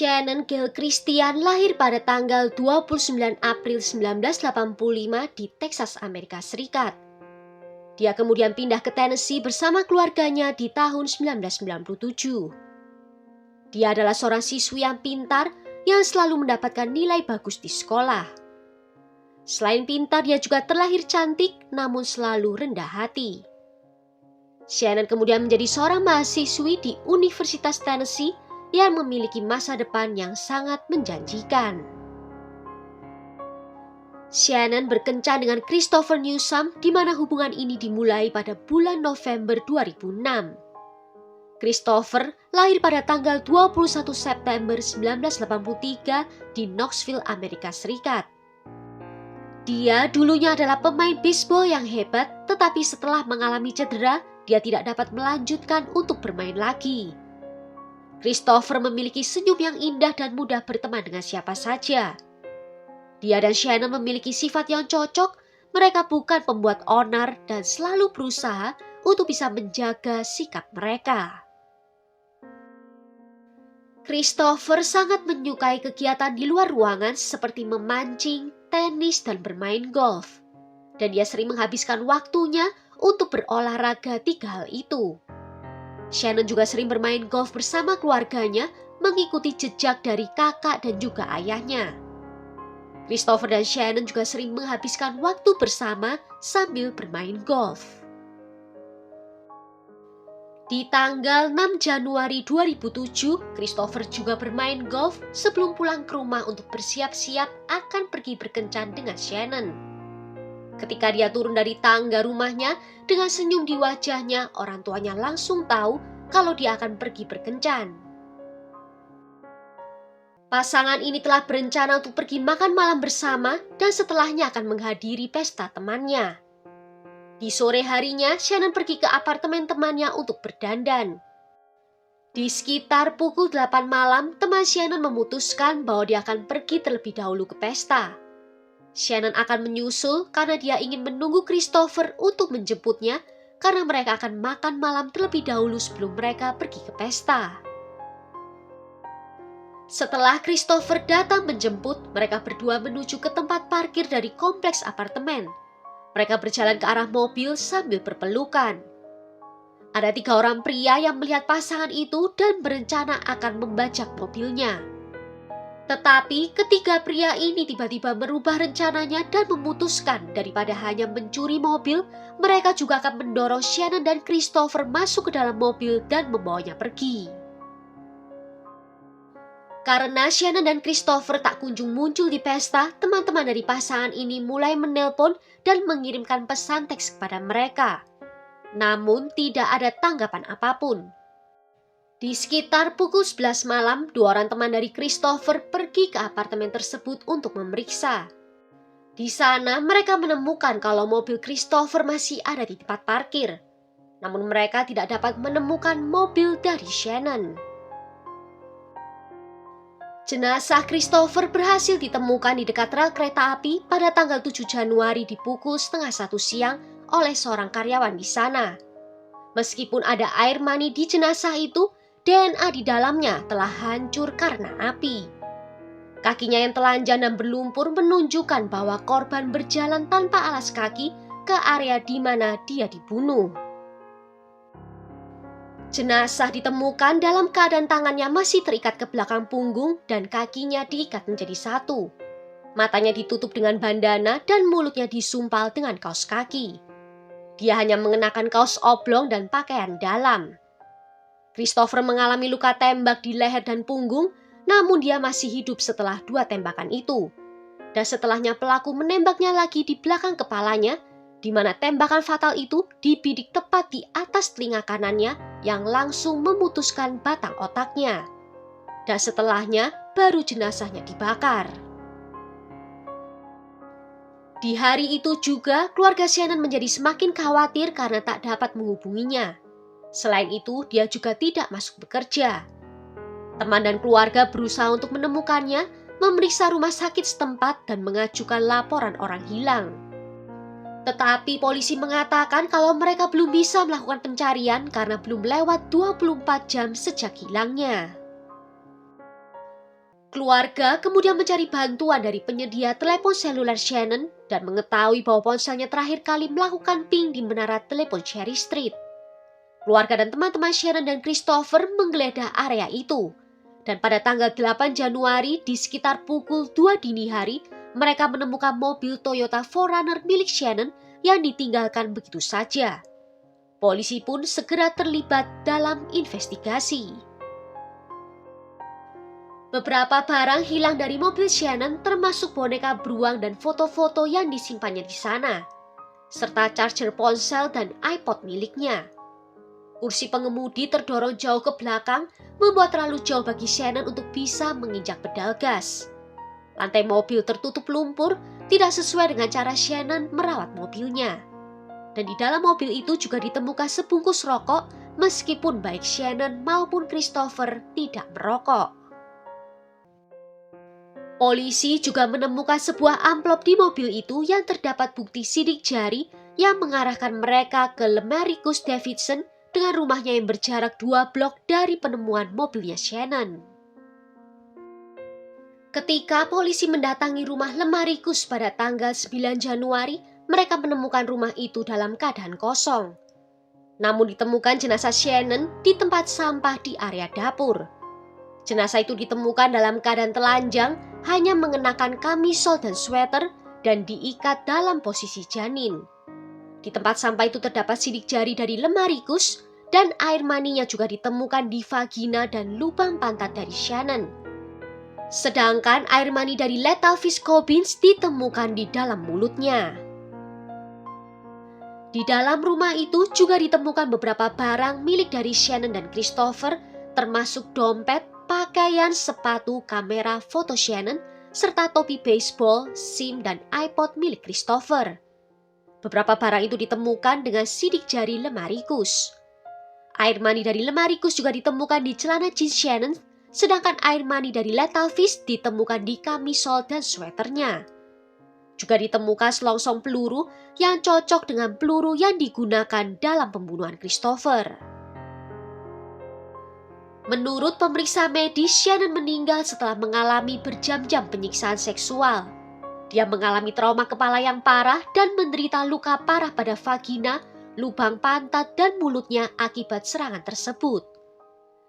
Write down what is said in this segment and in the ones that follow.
Shannon Gail Christian lahir pada tanggal 29 April 1985 di Texas, Amerika Serikat. Dia kemudian pindah ke Tennessee bersama keluarganya di tahun 1997. Dia adalah seorang siswi yang pintar yang selalu mendapatkan nilai bagus di sekolah. Selain pintar, dia juga terlahir cantik namun selalu rendah hati. Shannon kemudian menjadi seorang mahasiswi di Universitas Tennessee yang memiliki masa depan yang sangat menjanjikan. Shannon berkencan dengan Christopher Newsome, di mana hubungan ini dimulai pada bulan November 2006. Christopher lahir pada tanggal 21 September 1983 di Knoxville, Amerika Serikat. Dia dulunya adalah pemain bisbol yang hebat, tetapi setelah mengalami cedera, dia tidak dapat melanjutkan untuk bermain lagi. Christopher memiliki senyum yang indah dan mudah berteman dengan siapa saja. Dia dan Shannon memiliki sifat yang cocok. Mereka bukan pembuat onar dan selalu berusaha untuk bisa menjaga sikap mereka. Christopher sangat menyukai kegiatan di luar ruangan seperti memancing, tenis, dan bermain golf. Dan dia sering menghabiskan waktunya untuk berolahraga tiga hal itu. Shannon juga sering bermain golf bersama keluarganya, mengikuti jejak dari kakak dan juga ayahnya. Christopher dan Shannon juga sering menghabiskan waktu bersama sambil bermain golf. Di tanggal 6 Januari 2007, Christopher juga bermain golf sebelum pulang ke rumah untuk bersiap-siap akan pergi berkencan dengan Shannon. Ketika dia turun dari tangga rumahnya, dengan senyum di wajahnya, orang tuanya langsung tahu kalau dia akan pergi berkencan. Pasangan ini telah berencana untuk pergi makan malam bersama dan setelahnya akan menghadiri pesta temannya. Di sore harinya, Shannon pergi ke apartemen temannya untuk berdandan. Di sekitar pukul 8 malam, teman Shannon memutuskan bahwa dia akan pergi terlebih dahulu ke pesta. Shannon akan menyusul karena dia ingin menunggu Christopher untuk menjemputnya karena mereka akan makan malam terlebih dahulu sebelum mereka pergi ke pesta. Setelah Christopher datang menjemput, mereka berdua menuju ke tempat parkir dari kompleks apartemen. Mereka berjalan ke arah mobil sambil berpelukan. Ada 3 orang pria yang melihat pasangan itu dan berencana akan membajak mobilnya. Tetapi ketiga pria ini tiba-tiba merubah rencananya dan memutuskan daripada hanya mencuri mobil, mereka juga akan mendorong Shannon dan Christopher masuk ke dalam mobil dan membawanya pergi. Karena Shannon dan Christopher tak kunjung muncul di pesta, teman-teman dari pasangan ini mulai menelpon dan mengirimkan pesan teks kepada mereka. Namun tidak ada tanggapan apapun. Di sekitar pukul 11 malam, 2 orang teman dari Christopher pergi ke apartemen tersebut untuk memeriksa. Di sana mereka menemukan kalau mobil Christopher masih ada di tempat parkir. Namun mereka tidak dapat menemukan mobil dari Shannon. Jenazah Christopher berhasil ditemukan di dekat rel kereta api pada tanggal 7 Januari di pukul 12:30 siang oleh seorang karyawan di sana. Meskipun ada air mani di jenazah itu, DNA di dalamnya telah hancur karena api. Kakinya yang telanjang dan berlumpur menunjukkan bahwa korban berjalan tanpa alas kaki ke area di mana dia dibunuh. Jenazah ditemukan dalam keadaan tangannya masih terikat ke belakang punggung dan kakinya diikat menjadi satu. Matanya ditutup dengan bandana dan mulutnya disumpal dengan kaos kaki. Dia hanya mengenakan kaos oblong dan pakaian dalam. Christopher mengalami luka tembak di leher dan punggung, namun dia masih hidup setelah 2 tembakan itu. Dan setelahnya pelaku menembaknya lagi di belakang kepalanya, di mana tembakan fatal itu dibidik tepat di atas telinga kanannya yang langsung memutuskan batang otaknya. Dan setelahnya baru jenazahnya dibakar. Di hari itu juga, keluarga Shannon menjadi semakin khawatir karena tak dapat menghubunginya. Selain itu, dia juga tidak masuk bekerja. Teman dan keluarga berusaha untuk menemukannya, memeriksa rumah sakit setempat dan mengajukan laporan orang hilang. Tetapi polisi mengatakan kalau mereka belum bisa melakukan pencarian karena belum lewat 24 jam sejak hilangnya. Keluarga kemudian mencari bantuan dari penyedia telepon seluler Shannon dan mengetahui bahwa ponselnya terakhir kali melakukan ping di menara telepon Cherry Street. Keluarga dan teman-teman Shannon dan Christopher menggeledah area itu. Dan pada tanggal 8 Januari di sekitar pukul 2 dini hari, mereka menemukan mobil Toyota 4Runner milik Shannon yang ditinggalkan begitu saja. Polisi pun segera terlibat dalam investigasi. Beberapa barang hilang dari mobil Shannon termasuk boneka beruang dan foto-foto yang disimpannya di sana, serta charger ponsel dan iPod miliknya. Kursi pengemudi terdorong jauh ke belakang membuat terlalu jauh bagi Shannon untuk bisa menginjak pedal gas. Lantai mobil tertutup lumpur tidak sesuai dengan cara Shannon merawat mobilnya. Dan di dalam mobil itu juga ditemukan sebungkus rokok meskipun baik Shannon maupun Christopher tidak merokok. Polisi juga menemukan sebuah amplop di mobil itu yang terdapat bukti sidik jari yang mengarahkan mereka ke Lemaricus Davidson dengan rumahnya yang berjarak 2 blok dari penemuan mobilnya Shannon. Ketika polisi mendatangi rumah Lemaricus pada tanggal 9 Januari, mereka menemukan rumah itu dalam keadaan kosong. Namun ditemukan jenazah Shannon di tempat sampah di area dapur. Jenazah itu ditemukan dalam keadaan telanjang, hanya mengenakan kamisol dan sweater dan diikat dalam posisi janin. Di tempat sampah itu terdapat sidik jari dari Lemaricus dan air maninya juga ditemukan di vagina dan lubang pantat dari Shannon. Sedangkan air mani dari Lethal Fish Cobbins ditemukan di dalam mulutnya. Di dalam rumah itu juga ditemukan beberapa barang milik dari Shannon dan Christopher, termasuk dompet, pakaian, sepatu, kamera, foto Shannon, serta topi baseball, SIM, dan iPod milik Christopher. Beberapa barang itu ditemukan dengan sidik jari Lemaricus. Air mani dari Lemaricus juga ditemukan di celana jeans Shannon, sedangkan air mani dari Lethal Fish ditemukan di kamisol dan sweaternya. Juga ditemukan selongsong peluru yang cocok dengan peluru yang digunakan dalam pembunuhan Christopher. Menurut pemeriksa medis, Shannon meninggal setelah mengalami berjam-jam penyiksaan seksual. Dia mengalami trauma kepala yang parah dan menderita luka parah pada vagina, lubang pantat, dan mulutnya akibat serangan tersebut.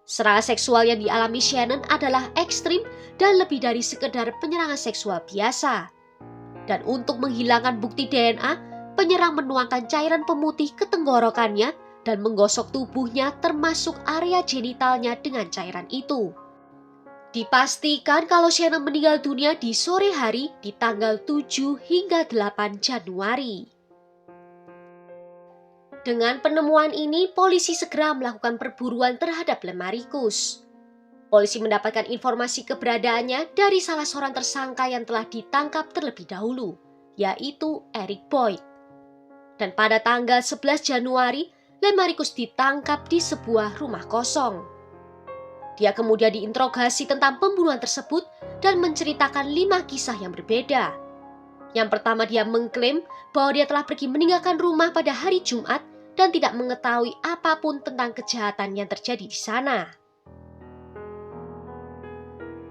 Serangan seksual yang dialami Shannon adalah ekstrim dan lebih dari sekedar penyerangan seksual biasa. Dan untuk menghilangkan bukti DNA, penyerang menuangkan cairan pemutih ke tenggorokannya dan menggosok tubuhnya termasuk area genitalnya dengan cairan itu. Dipastikan kalau Shannon meninggal dunia di sore hari di tanggal 7 hingga 8 Januari. Dengan penemuan ini, polisi segera melakukan perburuan terhadap Lemaricus. Polisi mendapatkan informasi keberadaannya dari salah seorang tersangka yang telah ditangkap terlebih dahulu, yaitu Eric Boyd. Dan pada tanggal 11 Januari, Lemaricus ditangkap di sebuah rumah kosong. Dia kemudian diinterogasi tentang pembunuhan tersebut dan menceritakan 5 kisah yang berbeda. Yang pertama, dia mengklaim bahwa dia telah pergi meninggalkan rumah pada hari Jumat dan tidak mengetahui apapun tentang kejahatan yang terjadi di sana.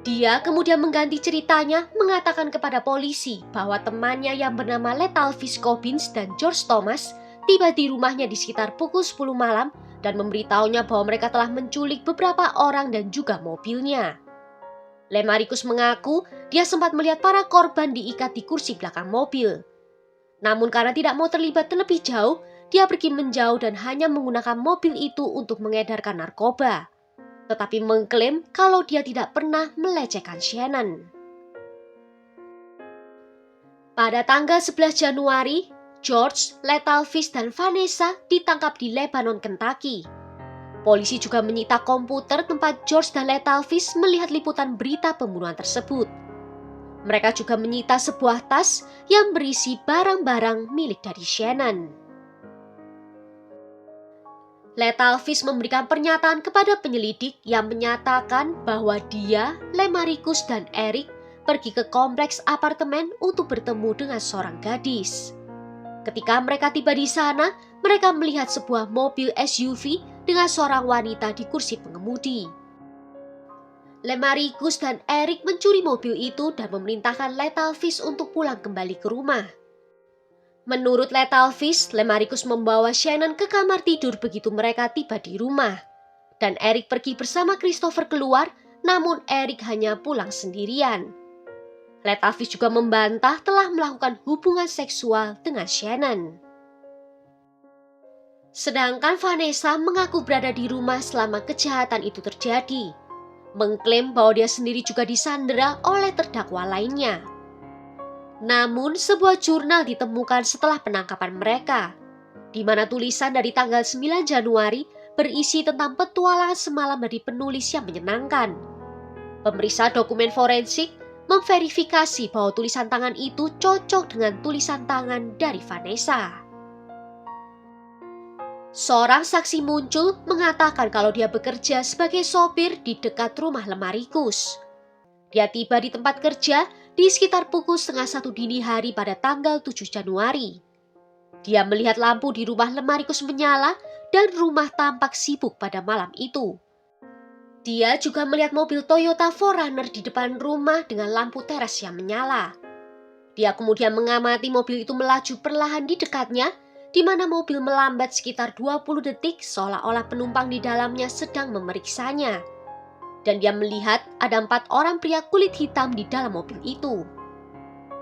Dia kemudian mengganti ceritanya, mengatakan kepada polisi bahwa temannya yang bernama Lethal Fish Cobbins dan George Thomas tiba di rumahnya di sekitar pukul 10 malam dan memberitahunya bahwa mereka telah menculik beberapa orang dan juga mobilnya. Lemaricus mengaku dia sempat melihat para korban diikat di kursi belakang mobil. Namun karena tidak mau terlibat terlebih jauh, dia pergi menjauh dan hanya menggunakan mobil itu untuk mengedarkan narkoba. Tetapi mengklaim kalau dia tidak pernah melecehkan Shannon. Pada tanggal 11 Januari, George, Lethal Fish, dan Vanessa ditangkap di Lebanon, Kentucky. Polisi juga menyita komputer tempat George dan Lethal Fish melihat liputan berita pembunuhan tersebut. Mereka juga menyita sebuah tas yang berisi barang-barang milik dari Shannon. Lethal Fish memberikan pernyataan kepada penyelidik yang menyatakan bahwa dia, Lemaricus, dan Eric pergi ke kompleks apartemen untuk bertemu dengan seorang gadis. Ketika mereka tiba di sana, mereka melihat sebuah mobil SUV dengan seorang wanita di kursi pengemudi. Lemarikus dan Eric mencuri mobil itu dan memerintahkan Lethal Fish untuk pulang kembali ke rumah. Menurut Lethal Fish, Lemarikus membawa Shannon ke kamar tidur begitu mereka tiba di rumah. Dan Eric pergi bersama Christopher keluar, namun Eric hanya pulang sendirian. Lethal Fish juga membantah telah melakukan hubungan seksual dengan Shannon. Sedangkan Vanessa mengaku berada di rumah selama kejahatan itu terjadi, mengklaim bahwa dia sendiri juga disandera oleh terdakwa lainnya. Namun sebuah jurnal ditemukan setelah penangkapan mereka, di mana tulisan dari tanggal 9 Januari berisi tentang petualangan semalam dari penulis yang menyenangkan. Pemeriksa dokumen forensik memverifikasi bahwa tulisan tangan itu cocok dengan tulisan tangan dari Vanessa. Seorang saksi muncul mengatakan kalau dia bekerja sebagai sopir di dekat rumah Lemarikus. Dia tiba di tempat kerja di sekitar pukul 12:30 dini hari pada tanggal 7 Januari. Dia melihat lampu di rumah Lemarikus menyala dan rumah tampak sibuk pada malam itu. Dia juga melihat mobil Toyota 4Runner di depan rumah dengan lampu teras yang menyala. Dia kemudian mengamati mobil itu melaju perlahan di dekatnya, di mana mobil melambat sekitar 20 detik seolah-olah penumpang di dalamnya sedang memeriksanya. Dan dia melihat ada 4 orang pria kulit hitam di dalam mobil itu.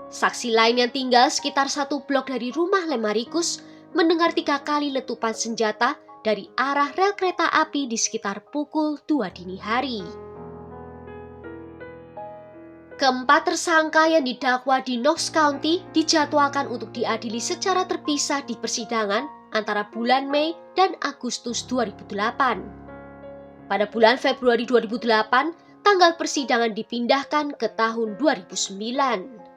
Saksi lain yang tinggal sekitar 1 blok dari rumah Lemarikus mendengar 3 kali letupan senjata dari arah rel kereta api di sekitar pukul 2 dini hari. Keempat tersangka yang didakwa di Knox County dijadwalkan untuk diadili secara terpisah di persidangan antara bulan Mei dan Agustus 2008. Pada bulan Februari 2008, tanggal persidangan dipindahkan ke tahun 2009.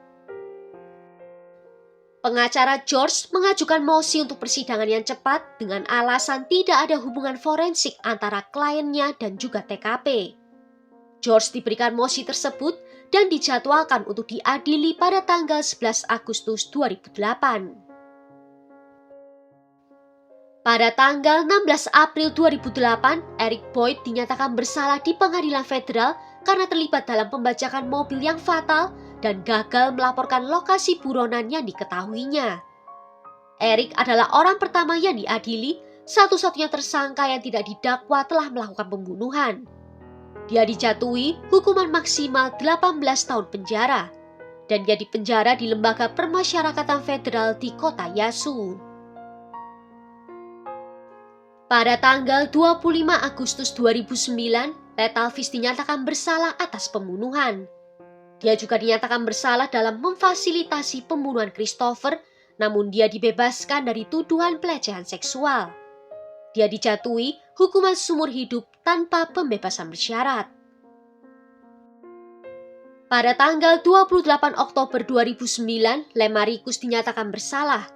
Pengacara George mengajukan mosi untuk persidangan yang cepat dengan alasan tidak ada hubungan forensik antara kliennya dan juga TKP. George diberikan mosi tersebut dan dijadwalkan untuk diadili pada tanggal 11 Agustus 2008. Pada tanggal 16 April 2008, Eric Boyd dinyatakan bersalah di pengadilan federal karena terlibat dalam pembajakan mobil yang fatal dan gagal melaporkan lokasi buronan yang diketahuinya. Eric adalah orang pertama yang diadili, satu-satunya tersangka yang tidak didakwa telah melakukan pembunuhan. Dia dijatuhi hukuman maksimal 18 tahun penjara, dan dia dipenjara di Lembaga Permasyarakatan Federal di kota Yasu. Pada tanggal 25 Agustus 2009, Lethal Fish dinyatakan bersalah atas pembunuhan. Dia juga dinyatakan bersalah dalam memfasilitasi pembunuhan Christopher, namun dia dibebaskan dari tuduhan pelecehan seksual. Dia dijatuhi hukuman seumur hidup tanpa pembebasan bersyarat. Pada tanggal 28 Oktober 2009, Lemarikus dinyatakan bersalah.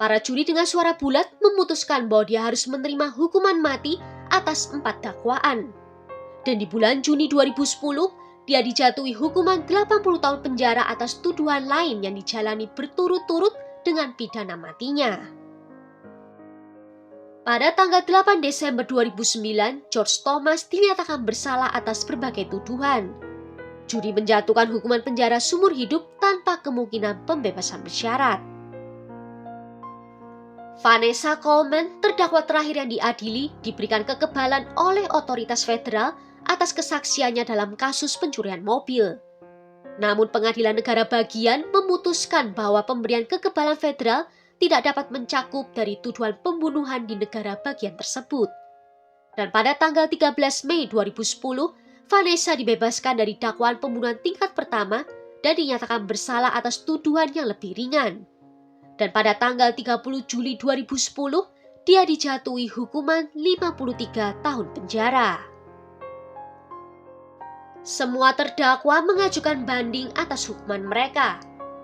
Para juri dengan suara bulat memutuskan bahwa dia harus menerima hukuman mati atas 4 dakwaan. Dan di bulan Juni 2010, dia dijatuhi hukuman 80 tahun penjara atas tuduhan lain yang dijalani berturut-turut dengan pidana matinya. Pada tanggal 8 Desember 2009, George Thomas dinyatakan bersalah atas berbagai tuduhan. Juri menjatuhkan hukuman penjara seumur hidup tanpa kemungkinan pembebasan bersyarat. Vanessa Coleman, terdakwa terakhir yang diadili, diberikan kekebalan oleh otoritas federal atas kesaksiannya dalam kasus pencurian mobil. Namun pengadilan negara bagian memutuskan bahwa pemberian kekebalan federal tidak dapat mencakup dari tuduhan pembunuhan di negara bagian tersebut. Dan pada tanggal 13 Mei 2010, Vanessa dibebaskan dari dakwaan pembunuhan tingkat pertama dan dinyatakan bersalah atas tuduhan yang lebih ringan. Dan pada tanggal 30 Juli 2010, dia dijatuhi hukuman 53 tahun penjara. Semua terdakwa mengajukan banding atas hukuman mereka.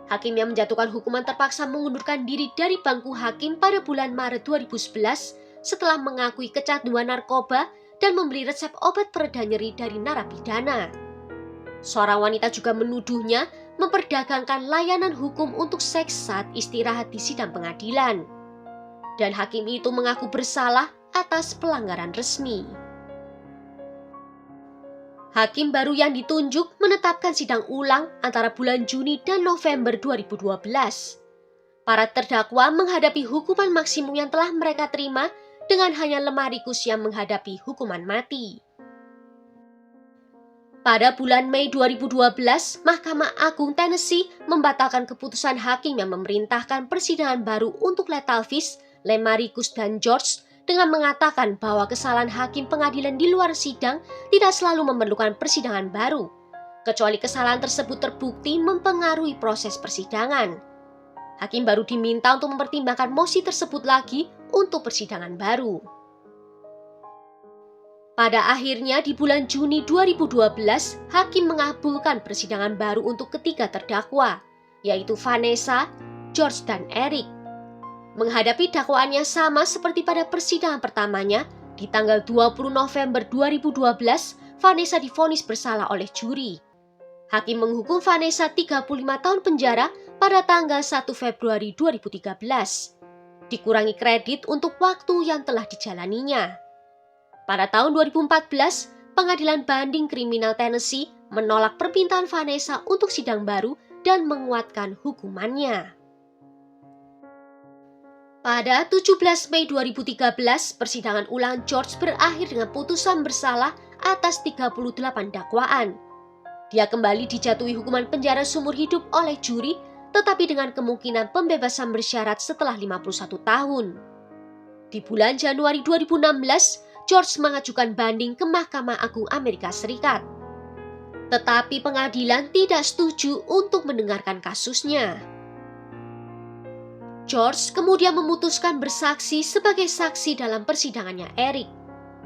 Hakim yang menjatuhkan hukuman terpaksa mengundurkan diri dari bangku hakim pada bulan Maret 2011 setelah mengakui kecanduan narkoba dan membeli resep obat pereda nyeri dari narapidana. Seorang wanita juga menuduhnya memperdagangkan layanan hukum untuk seks saat istirahat di sidang pengadilan. Dan hakim itu mengaku bersalah atas pelanggaran resmi. Hakim baru yang ditunjuk menetapkan sidang ulang antara bulan Juni dan November 2012. Para terdakwa menghadapi hukuman maksimum yang telah mereka terima dengan hanya Lemarikus yang menghadapi hukuman mati. Pada bulan Mei 2012, Mahkamah Agung Tennessee membatalkan keputusan hakim yang memerintahkan persidangan baru untuk Lethal Fish, Lemarikus, dan George dengan mengatakan bahwa kesalahan hakim pengadilan di luar sidang tidak selalu memerlukan persidangan baru, kecuali kesalahan tersebut terbukti mempengaruhi proses persidangan. Hakim baru diminta untuk mempertimbangkan mosi tersebut lagi untuk persidangan baru. Pada akhirnya di bulan Juni 2012, hakim mengabulkan persidangan baru untuk ketiga terdakwa, yaitu Vanessa, George, dan Eric. Menghadapi dakwaan yang sama seperti pada persidangan pertamanya, di tanggal 20 November 2012, Vanessa divonis bersalah oleh juri. Hakim menghukum Vanessa 35 tahun penjara pada tanggal 1 Februari 2013. Dikurangi kredit untuk waktu yang telah dijalaninya. Pada tahun 2014, Pengadilan Banding Kriminal Tennessee menolak permintaan Vanessa untuk sidang baru dan menguatkan hukumannya. Pada 17 Mei 2013, persidangan ulang George berakhir dengan putusan bersalah atas 38 dakwaan. Dia kembali dijatuhi hukuman penjara seumur hidup oleh juri, tetapi dengan kemungkinan pembebasan bersyarat setelah 51 tahun. Di bulan Januari 2016, George mengajukan banding ke Mahkamah Agung Amerika Serikat. Tetapi pengadilan tidak setuju untuk mendengarkan kasusnya. George kemudian memutuskan bersaksi sebagai saksi dalam persidangannya Eric.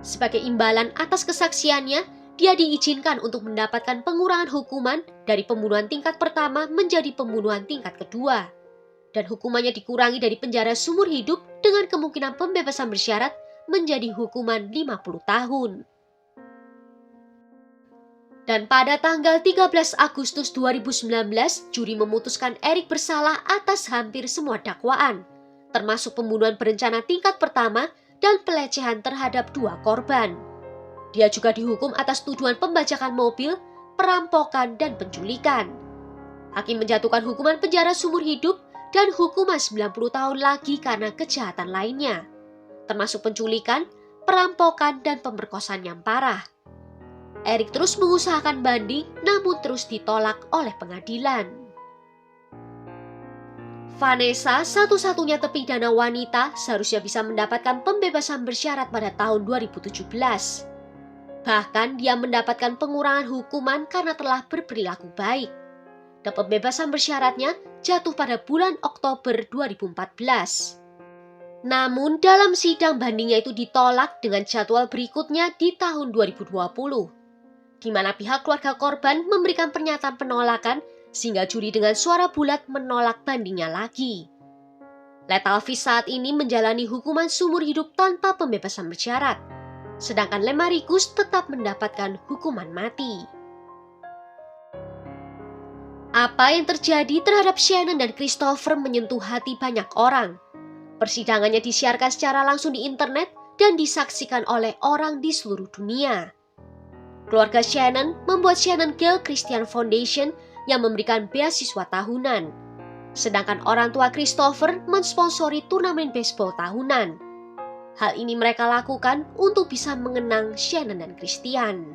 Sebagai imbalan atas kesaksiannya, dia diizinkan untuk mendapatkan pengurangan hukuman dari pembunuhan tingkat pertama menjadi pembunuhan tingkat kedua. Dan hukumannya dikurangi dari penjara seumur hidup dengan kemungkinan pembebasan bersyarat menjadi hukuman 50 tahun. Dan pada tanggal 13 Agustus 2019, juri memutuskan Eric bersalah atas hampir semua dakwaan, termasuk pembunuhan berencana tingkat pertama dan pelecehan terhadap 2 korban. Dia juga dihukum atas tuduhan pembajakan mobil, perampokan, dan penculikan. Hakim menjatuhkan hukuman penjara seumur hidup dan hukuman 90 tahun lagi karena kejahatan lainnya, termasuk penculikan, perampokan, dan pemerkosaan yang parah. Eric terus mengusahakan banding, namun terus ditolak oleh pengadilan. Vanessa, satu-satunya terpidana wanita, seharusnya bisa mendapatkan pembebasan bersyarat pada tahun 2017. Bahkan dia mendapatkan pengurangan hukuman karena telah berperilaku baik. Dan pembebasan bersyaratnya jatuh pada bulan Oktober 2014. Namun dalam sidang bandingnya itu ditolak dengan jadwal berikutnya di tahun 2020, di mana pihak keluarga korban memberikan pernyataan penolakan sehingga juri dengan suara bulat menolak bandingnya lagi. Lethal Fish saat ini menjalani hukuman seumur hidup tanpa pembebasan bersyarat, sedangkan Lemarikus tetap mendapatkan hukuman mati. Apa yang terjadi terhadap Shannon dan Christopher menyentuh hati banyak orang. Persidangannya disiarkan secara langsung di internet dan disaksikan oleh orang di seluruh dunia. Keluarga Shannon membuat Shannon Gale Christian Foundation yang memberikan beasiswa tahunan. Sedangkan orang tua Christopher mensponsori turnamen baseball tahunan. Hal ini mereka lakukan untuk bisa mengenang Shannon dan Christian.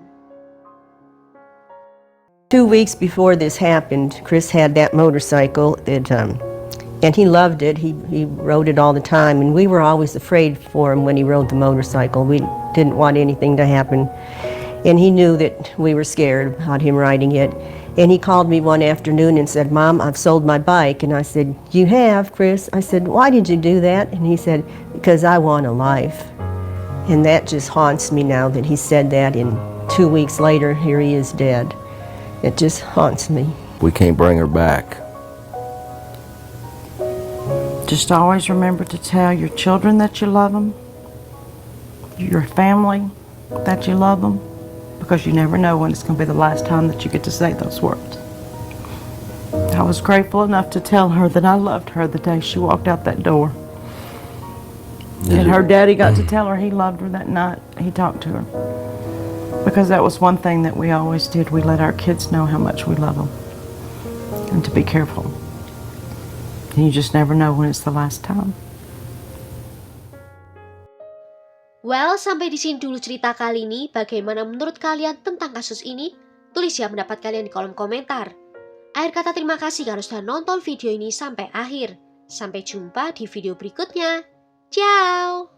2 weeks before this happened, Chris had that motorcycle that and he loved it. He rode it all the time, and we were always afraid for him when he rode the motorcycle. We didn't want anything to happen, and he knew that we were scared about him riding it. And he called me one afternoon and said, "Mom, I've sold my bike." And I said, "You have, Chris?" I said, "Why did you do that?" And he said, "Because I want a life." And that just haunts me now that he said that, and 2 weeks later, here he is dead. It just haunts me. We can't bring her back. Just always remember to tell your children that you love them, your family that you love them, because you never know when it's going to be the last time that you get to say those words. I was grateful enough to tell her that I loved her the day she walked out that door. And her daddy got to tell her he loved her that night. He talked to her. Because that was one thing that we always did. We let our kids know how much we love them and to be careful. And you just never know when it's the last time. Well, sampai di sini dulu cerita kali ini. Bagaimana menurut kalian tentang kasus ini? Tulis ya pendapat kalian di kolom komentar. Akhir kata terima kasih karena sudah nonton video ini sampai akhir. Sampai jumpa di video berikutnya. Ciao!